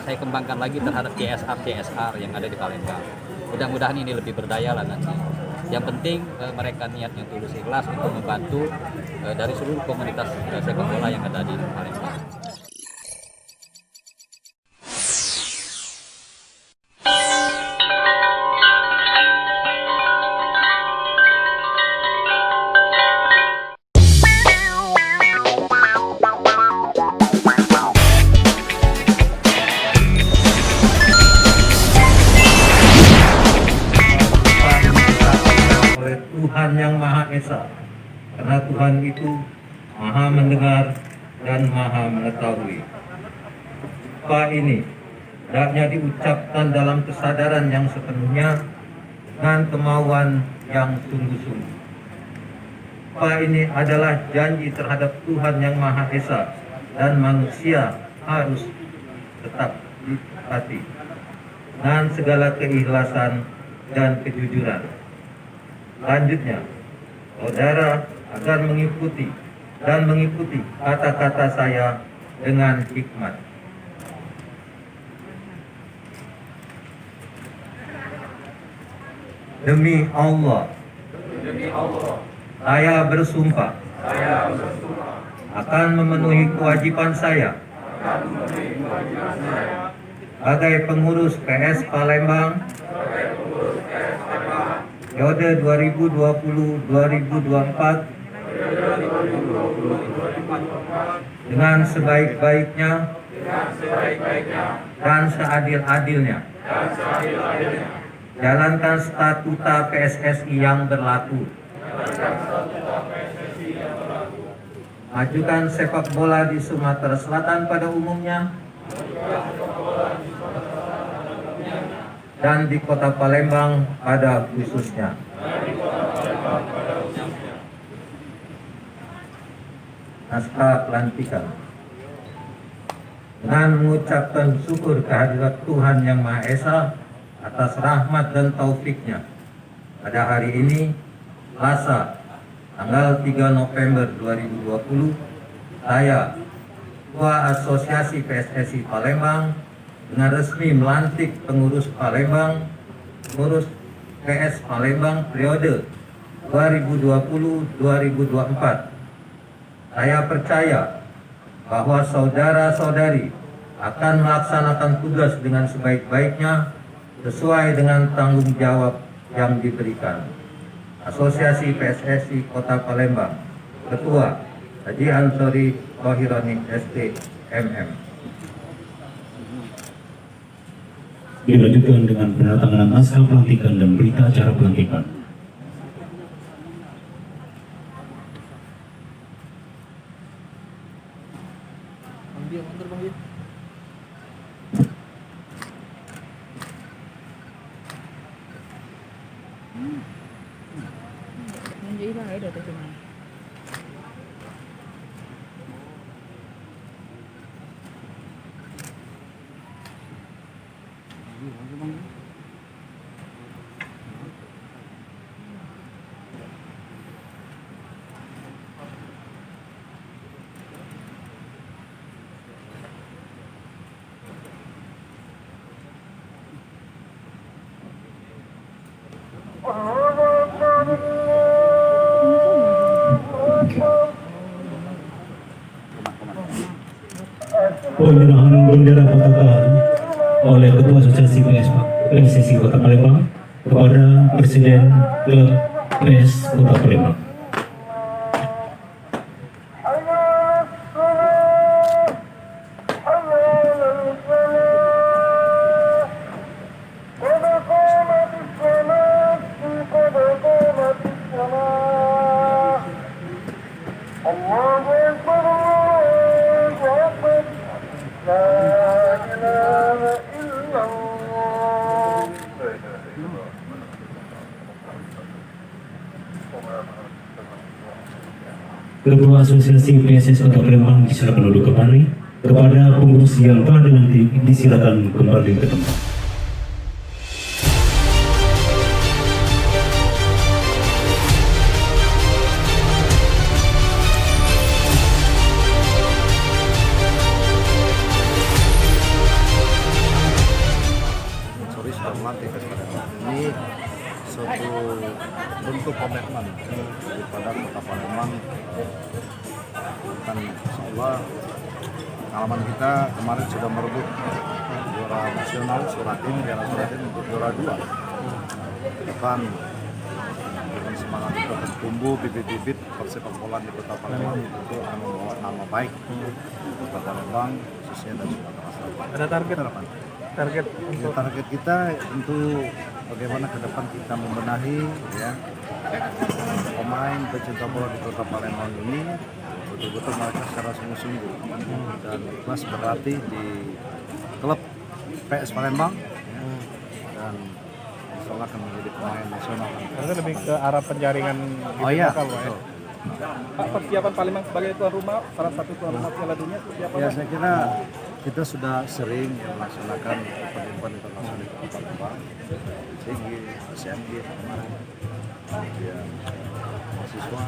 saya kembangkan lagi terhadap CSR yang ada di Palembang. Mudah-mudahan ini lebih berdaya lah nanti. Yang penting mereka niatnya tulus ikhlas untuk membantu dari seluruh komunitas sepak bola yang ada di Palembang. Tuhan yang Maha Esa, karena Tuhan itu Maha mendengar dan Maha mengetahui. Upah ini hendaknya diucapkan dalam kesadaran yang sepenuhnya dengan kemauan yang sungguh-sungguh. Upah ini adalah janji terhadap Tuhan yang Maha Esa dan manusia harus tetap ditaati dengan segala keikhlasan dan kejujuran. Selanjutnya, saudara agar mengikuti kata-kata saya dengan hikmat. Demi Allah, saya bersumpah akan memenuhi kewajiban saya sebagai pengurus PS Palembang periode 2020-2024 dengan sebaik-baiknya dan seadil-adilnya, jalankan statuta PSSI yang berlaku, majukan sepak bola di Sumatera Selatan pada umumnya dan di Kota Palembang pada khususnya. Naskah pelantikan. Dengan mengucapkan syukur kehadirat Tuhan Yang Maha Esa atas rahmat dan taufiknya, pada hari ini, Selasa, tanggal 3 November 2020, saya, Ketua Asosiasi PSSI Palembang, dengan resmi melantik pengurus Palembang, pengurus PS Palembang periode 2020-2024. Saya percaya bahwa saudara-saudari akan melaksanakan tugas dengan sebaik-baiknya sesuai dengan tanggung jawab yang diberikan. Asosiasi PSSI Kota Palembang, Ketua Haji Ansori Tohironi ST MM. Dilanjutkan dengan penandatanganan naskah pelantikan dan berita acara pelantikan. Penyerahan bendera pusaka oleh Ketua Asosiasi PSSI Kota Palembang kepada Presiden Klub PS Kota Palembang. Ketua Asosiasi PSSI Kota Palembang disilakan duduk kembali. Kepada pengurus yang telah dilantik disilakan kembali ke tempat. untuk komitmen daripada Kota Palembang. Kan insya Allah pengalaman kita kemarin sudah merebut juara nasional Suratin, Piala Suratin untuk juara 2. Ke depan dengan semangat kita tumbuh bibit-bibit persepak bola di Kota Palembang untuk akan membawa nama baik Kota Palembang khususnya dan Sumatera Selatan. Ada target Harapan. target Ya, untuk target kita untuk bagaimana ke depan kita membenahi ya pemain pecinta bola di Kota Palembang ini betul-betul mereka secara sungguh-sungguh dan ikhlas berlatih di klub PS Palembang ya, dan insya Allah akan menjadi pemain nasional. itu lebih ke arah penjaringan Oh iya, lokal, Pak, ya. betul. Pak, persiapan Palembang sebagai tuan rumah, salah satu tuan rumah Piala Dunia seperti apa? Ya Pak? saya kira kita sudah sering ya, melaksanakan event-event internasional di Kota Palembang, SEA Games, Asian Games kemarin, kemudian mahasiswa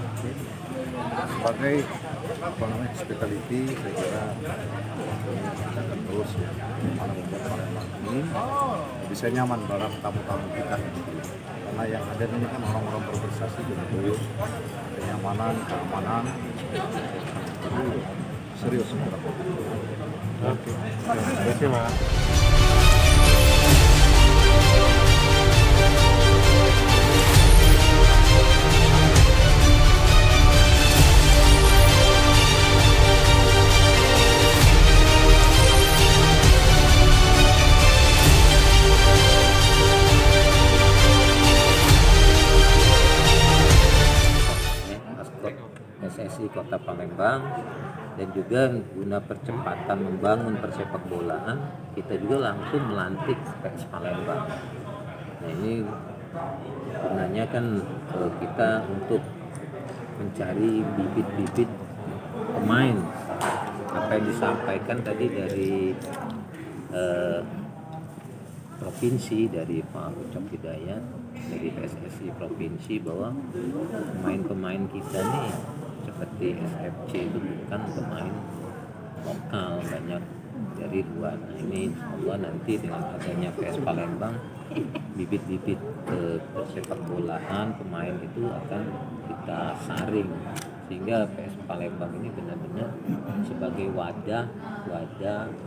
sebagai apa namanya hospitality. Saya kira kita akan terus ya, bagaimana membuat Palembang ini bisa nyaman dalam tamu-tamu kita, karena yang ada ini kan orang-orang berprestasi betul, kenyamanan, keamanan, jadi serius beberapa. Oke. Terima kasih, Pak. maskot PSSI Kota Palembang, dan juga guna percepatan membangun persepak bolaan, kita juga langsung melantik PS Palembang. Nah ini gunanya kan kita untuk mencari bibit-bibit pemain. Apa yang disampaikan tadi dari provinsi, dari Pak Ucap Hidayat, dari PSSI provinsi, bahwa pemain-pemain kita nih seperti SFC itu bukan pemain lokal, banyak dari luar. Nah ini insya Allah nanti dengan adanya PS Palembang, bibit-bibit persepak bolaan pemain itu akan kita saring, sehingga PS Palembang ini benar-benar sebagai wadah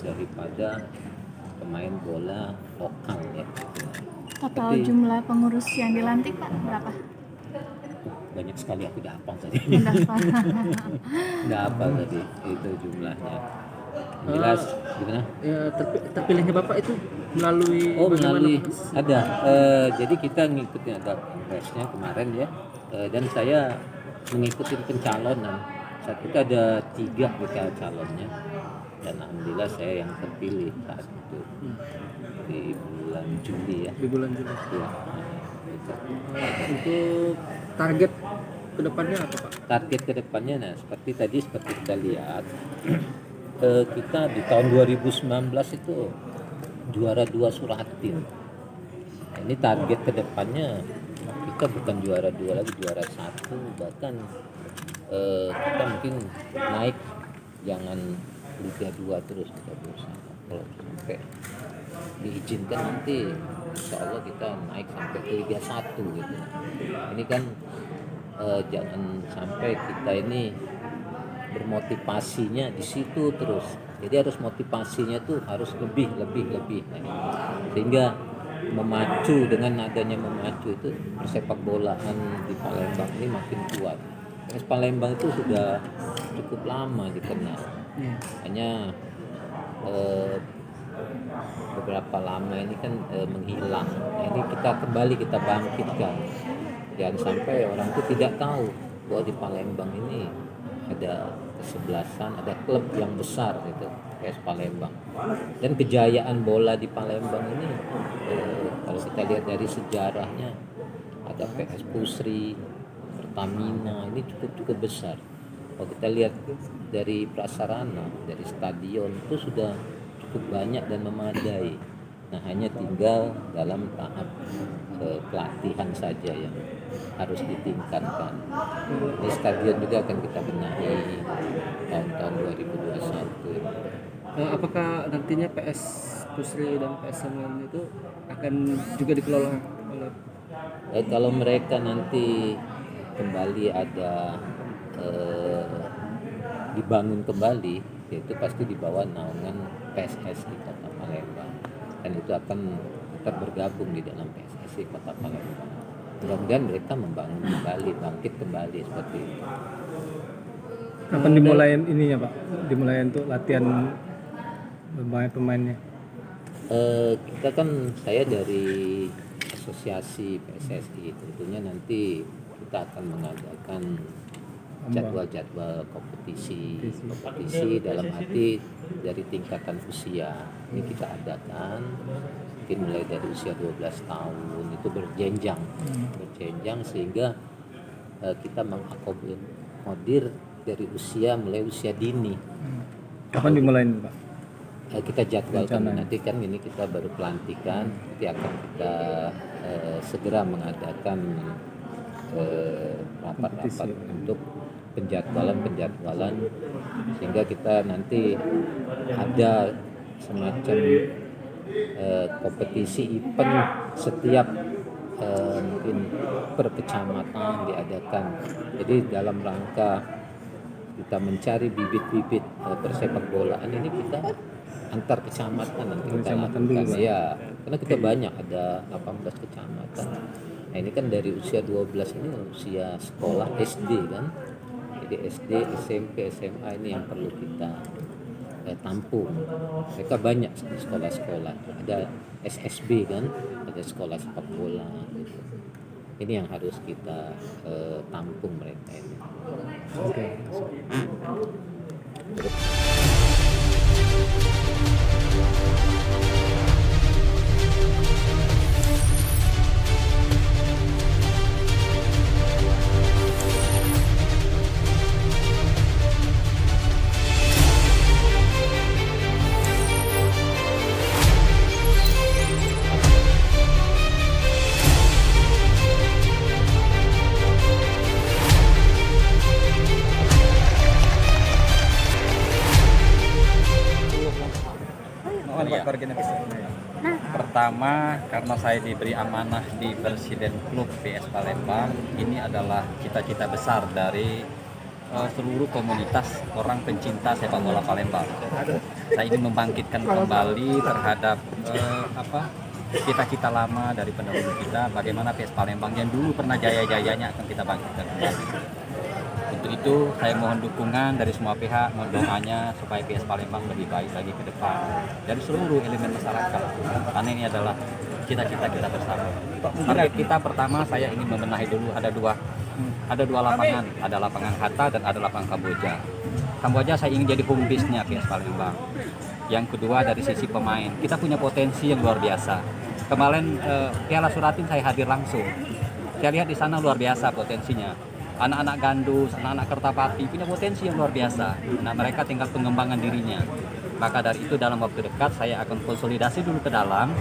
daripada pemain bola lokal ya. Total Tapi- jumlah pengurus yang dilantik, Pak, berapa? Banyak sekali, aku udah hafal tadi. Mendaftar. Nggak hafal tadi itu jumlahnya. Yang jelas gimana? Ya, terpilihnya Bapak itu melalui Melalui ada. Jadi kita ngikutin ada kongresnya kemarin ya, dan saya mengikuti pencalonan. Saat itu ada 3 kita calonnya, dan alhamdulillah saya yang terpilih saat itu di bulan Juli ya. di bulan Juli. Ya, gitu. Untuk target kedepannya apa Pak? Target kedepannya, nah seperti kita lihat, kita di tahun 2019 itu juara 2 Suratin. Nah, ini target kedepannya kita bukan juara 2 lagi, juara 1, bahkan kita mungkin naik, jangan Liga 2 terus, kita berusaha kalau sampai diizinkan nanti insya Allah kita naik sampai ke Liga 1 gitu. Ini kan jangan sampai kita ini bermotivasinya di situ terus, jadi harus motivasinya tuh harus lebih. Nah, sehingga memacu, dengan adanya memacu itu persepak bolaan di Palembang ini makin kuat. PS Palembang itu sudah cukup lama dikenal, hanya beberapa lama ini kan menghilang. Nah, ini kita bangkitkan, jangan sampai orang itu tidak tahu bahwa di Palembang ini ada kesebelasan, ada klub yang besar gitu, PS Palembang. Dan kejayaan bola di Palembang ini kalau kita lihat dari sejarahnya, ada PS Pusri, Pertamina, ini cukup besar. Kalau kita lihat dari prasarana, dari stadion itu sudah cukup banyak dan memadai. Nah, hanya tinggal dalam tahap pelatihan saja yang harus ditingkatkan. Ini stadion juga akan kita benahi tahun 2021. Apakah nantinya PS Pusri dan PS Semen itu akan juga dikelola oleh Kalau mereka nanti kembali ada dibangun kembali, itu pasti di bawah naungan PSSI Kota Palembang, dan itu akan tetap bergabung di dalam PSSI Kota Palembang. Mudah-mudahan mereka membangun kembali, bangkit kembali seperti itu. Kapan dimulai ininya Pak? Dimulai untuk latihan pemainnya? Kita kan, saya dari asosiasi PSSI, tentunya nanti kita akan mengadakan jadwal-jadwal kompetisi dalam arti dari tingkatan usia. Ini kita adakan mungkin mulai dari usia 12 tahun, itu berjenjang sehingga kita mengakomodir dari mulai usia dini. Kapan dimulai Pak? Kita jadwalkan Rencananya. nanti, kan ini kita baru pelantikan, nanti akan kita segera mengadakan rapat-rapat untuk penjadwalan sehingga kita nanti ada semacam kompetisi event setiap mungkin per kecamatan diadakan. Jadi dalam rangka kita mencari bibit-bibit persepak bolaan ini, kita antar kecamatan nanti kita Kecamatan lakukan. dulu, Pak. Ya, karena kita banyak, ada 18 kecamatan. Nah, ini kan dari usia 12 ini usia sekolah SD kan. Jadi SD, SMP, SMA ini yang perlu kita tampung. Mereka banyak sekolah-sekolah. Ada SSB kan, ada sekolah sepak bola gitu. Ini yang harus kita tampung mereka ini. Oke. Oh, iya. Pertama, karena saya diberi amanah di Presiden Klub PS Palembang, ini adalah cita-cita besar dari seluruh komunitas orang pencinta sepak bola Palembang. Saya ingin membangkitkan kembali terhadap cita-cita lama dari pendahulu kita, bagaimana PS Palembang yang dulu pernah jaya-jayanya akan kita bangkitkan kembali. Untuk itu saya mohon dukungan dari semua pihak, mohon doanya supaya PS Palembang lebih baik lagi ke depan dari seluruh elemen masyarakat, karena ini adalah cita-cita kita bersama. Target kita pertama, saya ingin membenahi dulu ada dua lapangan, ada lapangan Hatta dan ada lapangan Kamboja. Kamboja saya ingin jadi home base-nya PS Palembang. Yang kedua, dari sisi pemain, kita punya potensi yang luar biasa. Kemarin Piala Suratin saya hadir langsung, saya lihat di sana luar biasa potensinya. Anak-anak Gandus, anak-anak Kertapati punya potensi yang luar biasa. Nah, mereka tinggal pengembangan dirinya. Maka dari itu dalam waktu dekat saya akan konsolidasi dulu ke dalam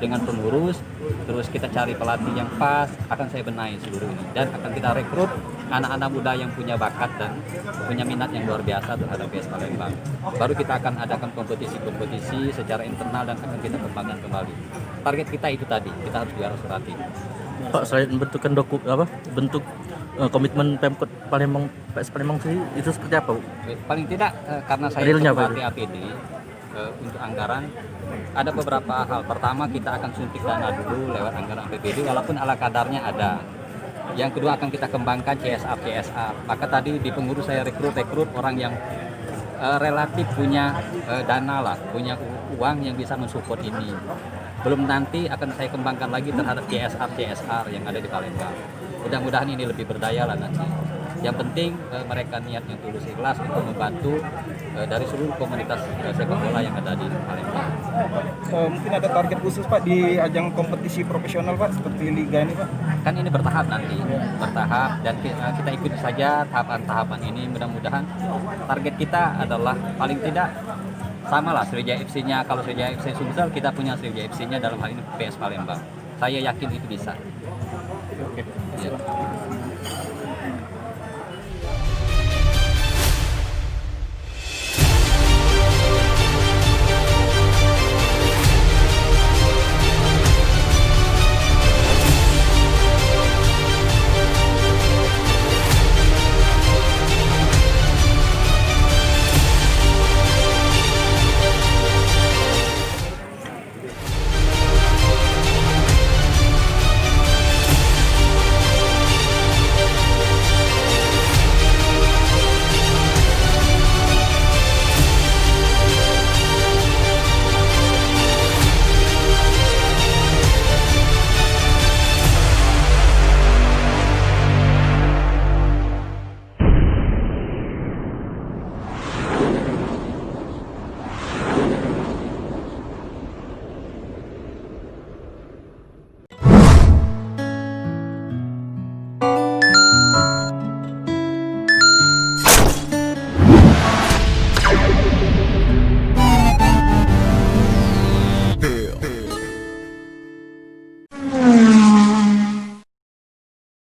dengan pengurus, terus kita cari pelatih yang pas, akan saya benahi seluruh ini, dan akan kita rekrut anak-anak muda yang punya bakat dan punya minat yang luar biasa terhadap PS Palembang. Baru kita akan adakan kompetisi-kompetisi secara internal dan akan kita kembangkan kembali. Target kita itu tadi, kita harus juara Suratin. Pak, selain bentukan bentuk komitmen Pemkot Palembang, PS Palembang sendiri itu seperti apa, Bu? Paling tidak karena saya Realnya ketua apa itu? APD untuk anggaran, ada beberapa hal. Pertama, kita akan suntik dana dulu lewat anggaran APBD walaupun ala kadarnya ada. Yang kedua, akan kita kembangkan CSR. Maka tadi di pengurus saya rekrut orang yang relatif punya dana lah, punya uang yang bisa mensupport ini. Belum nanti akan saya kembangkan lagi terhadap CSR yang ada di Palembang. Mudah-mudahan ini lebih berdaya lah nanti. Yang penting mereka niat yang tulus ikhlas untuk membantu dari seluruh komunitas sepak bola yang ada di Palembang. Mungkin ada target khusus Pak di ajang kompetisi profesional Pak, seperti liga ini Pak? Kan ini bertahap nanti, bertahap, dan kita ikuti saja tahapan-tahapan ini. Mudah-mudahan target kita adalah paling tidak sama lah Sriwijaya FC-nya. Kalau Sriwijaya FC Sumsel, kita punya Sriwijaya FC-nya, dalam hal ini PS Palembang. Saya yakin itu bisa. Oke. Ya.